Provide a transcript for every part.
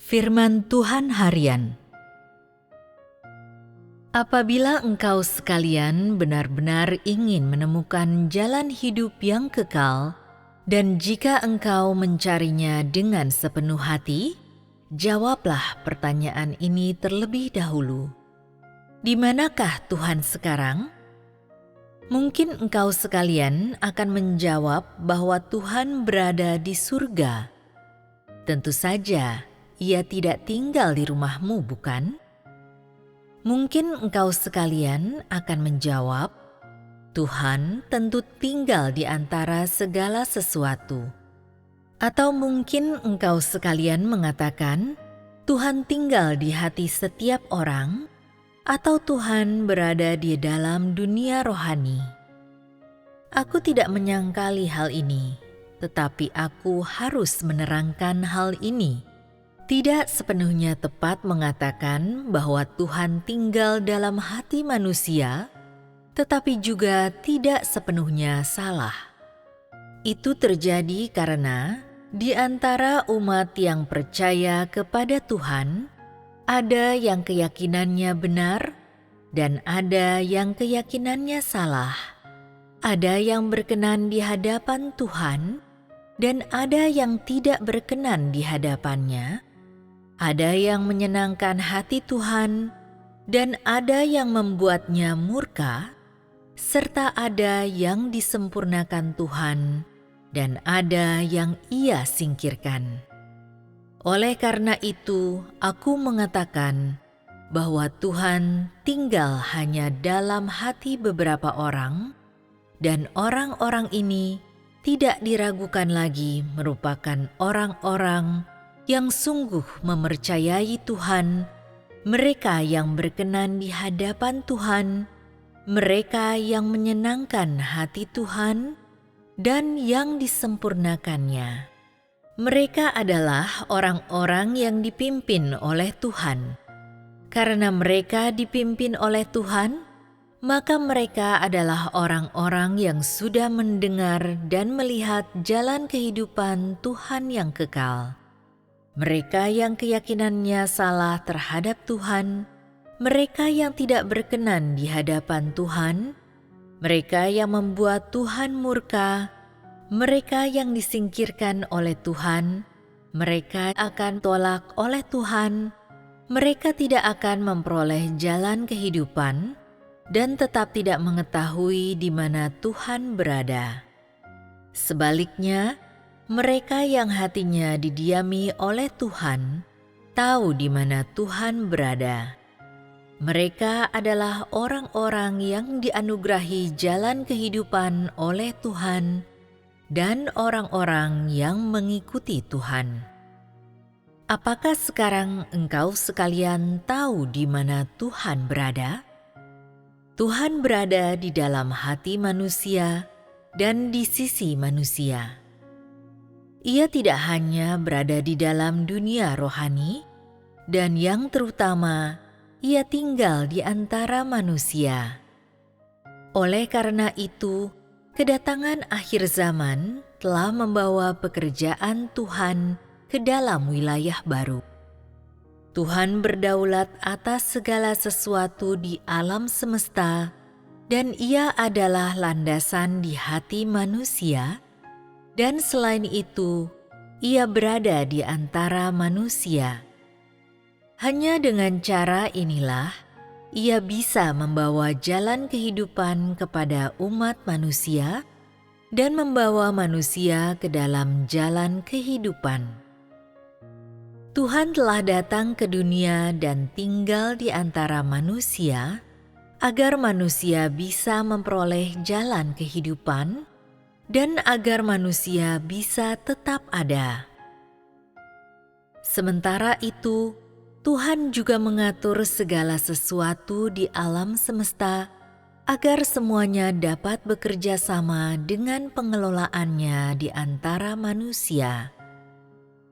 Firman Tuhan Harian. Apabila engkau sekalian benar-benar ingin menemukan jalan hidup yang kekal, dan jika engkau mencarinya dengan sepenuh hati, jawablah pertanyaan ini terlebih dahulu. Di manakah Tuhan sekarang? Mungkin engkau sekalian akan menjawab bahwa Tuhan berada di surga. Tentu saja, Ia tidak tinggal di rumahmu, bukan? Mungkin engkau sekalian akan menjawab, Tuhan tentu tinggal di antara segala sesuatu. Atau mungkin engkau sekalian mengatakan, Tuhan tinggal di hati setiap orang, atau Tuhan berada di dalam dunia rohani. Aku tidak menyangkali hal ini, tetapi aku harus menerangkan hal ini. Tidak sepenuhnya tepat mengatakan bahwa Tuhan tinggal dalam hati manusia, tetapi juga tidak sepenuhnya salah. Itu terjadi karena di antara umat yang percaya kepada Tuhan, ada yang keyakinannya benar dan ada yang keyakinannya salah. Ada yang berkenan di hadapan Tuhan dan ada yang tidak berkenan di hadapannya. Ada yang menyenangkan hati Tuhan, dan ada yang membuatnya murka, serta ada yang disempurnakan Tuhan, dan ada yang Ia singkirkan. Oleh karena itu, aku mengatakan bahwa Tuhan tinggal hanya dalam hati beberapa orang, dan orang-orang ini tidak diragukan lagi merupakan orang-orang yang sungguh mempercayai Tuhan, mereka yang berkenan di hadapan Tuhan, mereka yang menyenangkan hati Tuhan, dan yang disempurnakannya. Mereka adalah orang-orang yang dipimpin oleh Tuhan. Karena mereka dipimpin oleh Tuhan, maka mereka adalah orang-orang yang sudah mendengar dan melihat jalan kehidupan Tuhan yang kekal. Mereka yang keyakinannya salah terhadap Tuhan, mereka yang tidak berkenan di hadapan Tuhan, mereka yang membuat Tuhan murka, mereka yang disingkirkan oleh Tuhan, mereka akan tolak oleh Tuhan, mereka tidak akan memperoleh jalan kehidupan dan tetap tidak mengetahui di mana Tuhan berada. Sebaliknya, mereka yang hatinya didiami oleh Tuhan, tahu di mana Tuhan berada. Mereka adalah orang-orang yang dianugerahi jalan kehidupan oleh Tuhan dan orang-orang yang mengikuti Tuhan. Apakah sekarang engkau sekalian tahu di mana Tuhan berada? Tuhan berada di dalam hati manusia dan di sisi manusia. Ia tidak hanya berada di dalam dunia rohani, dan yang terutama, Ia tinggal di antara manusia. Oleh karena itu, kedatangan akhir zaman telah membawa pekerjaan Tuhan ke dalam wilayah baru. Tuhan berdaulat atas segala sesuatu di alam semesta, dan Ia adalah landasan di hati manusia. Dan selain itu, Ia berada di antara manusia. Hanya dengan cara inilah, Ia bisa membawa jalan kehidupan kepada umat manusia dan membawa manusia ke dalam jalan kehidupan. Tuhan telah datang ke dunia dan tinggal di antara manusia, agar manusia bisa memperoleh jalan kehidupan, dan agar manusia bisa tetap ada. Sementara itu, Tuhan juga mengatur segala sesuatu di alam semesta agar semuanya dapat bekerja sama dengan pengelolaannya di antara manusia.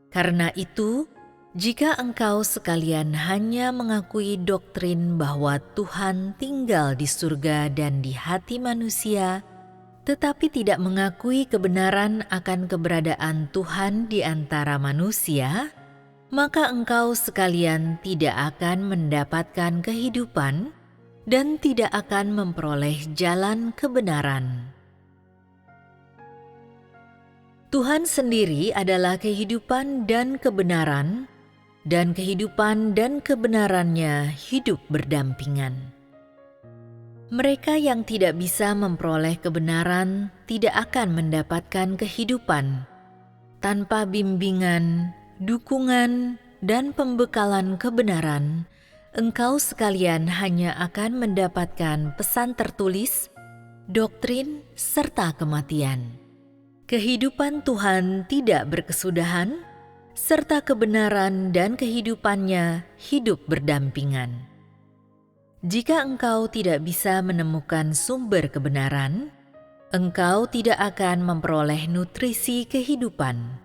Karena itu, jika engkau sekalian hanya mengakui doktrin bahwa Tuhan tinggal di surga dan di hati manusia, tetapi tidak mengakui kebenaran akan keberadaan Tuhan di antara manusia, maka engkau sekalian tidak akan mendapatkan kehidupan dan tidak akan memperoleh jalan kebenaran. Tuhan sendiri adalah kehidupan dan kebenaran, dan kehidupan dan kebenarannya hidup berdampingan. Mereka yang tidak bisa memperoleh kebenaran tidak akan mendapatkan kehidupan. Tanpa bimbingan, dukungan, dan pembekalan kebenaran, engkau sekalian hanya akan mendapatkan pesan tertulis, doktrin, serta kematian. Kehidupan Tuhan tidak berkesudahan, serta kebenaran dan kehidupannya hidup berdampingan. Jika engkau tidak bisa menemukan sumber kebenaran, engkau tidak akan memperoleh nutrisi kehidupan.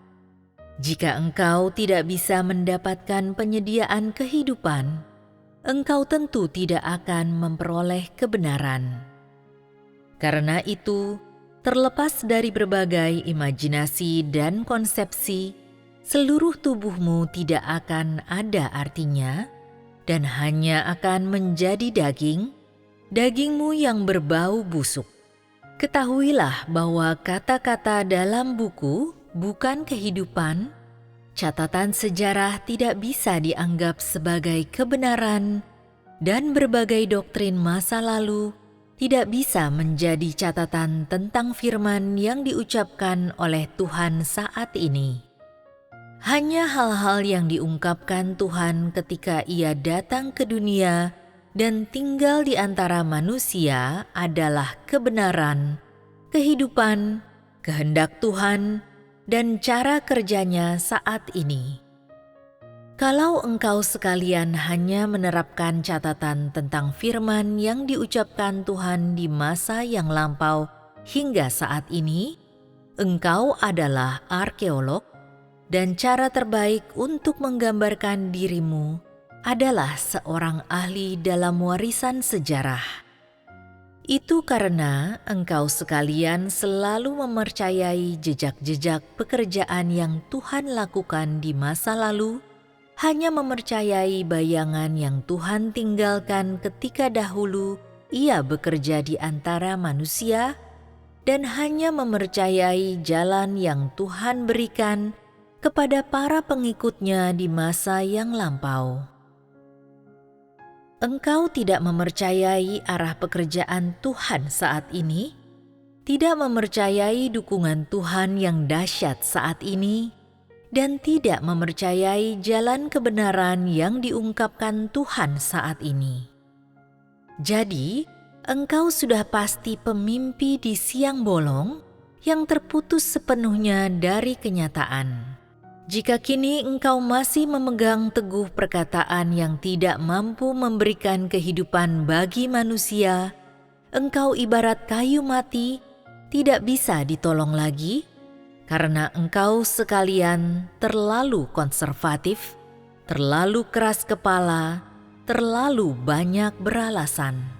Jika engkau tidak bisa mendapatkan penyediaan kehidupan, engkau tentu tidak akan memperoleh kebenaran. Karena itu, terlepas dari berbagai imajinasi dan konsepsi, seluruh tubuhmu tidak akan ada artinya dan hanya akan menjadi daging, dagingmu yang berbau busuk. Ketahuilah bahwa kata-kata dalam buku bukan kehidupan, catatan sejarah tidak bisa dianggap sebagai kebenaran, dan berbagai doktrin masa lalu tidak bisa menjadi catatan tentang firman yang diucapkan oleh Tuhan saat ini. Hanya hal-hal yang diungkapkan Tuhan ketika Ia datang ke dunia dan tinggal di antara manusia adalah kebenaran, kehidupan, kehendak Tuhan, dan cara kerjanya saat ini. Kalau engkau sekalian hanya menerapkan catatan tentang firman yang diucapkan Tuhan di masa yang lampau hingga saat ini, engkau adalah arkeolog, dan cara terbaik untuk menggambarkan dirimu adalah seorang ahli dalam warisan sejarah. Itu karena engkau sekalian selalu mempercayai jejak-jejak pekerjaan yang Tuhan lakukan di masa lalu, hanya mempercayai bayangan yang Tuhan tinggalkan ketika dahulu Ia bekerja di antara manusia, dan hanya mempercayai jalan yang Tuhan berikan kepada para pengikutnya di masa yang lampau. Engkau tidak mempercayai arah pekerjaan Tuhan saat ini, tidak mempercayai dukungan Tuhan yang dahsyat saat ini, dan tidak mempercayai jalan kebenaran yang diungkapkan Tuhan saat ini. Jadi, engkau sudah pasti pemimpi di siang bolong yang terputus sepenuhnya dari kenyataan. Jika kini engkau masih memegang teguh perkataan yang tidak mampu memberikan kehidupan bagi manusia, engkau ibarat kayu mati, tidak bisa ditolong lagi, karena engkau sekalian terlalu konservatif, terlalu keras kepala, terlalu banyak beralasan.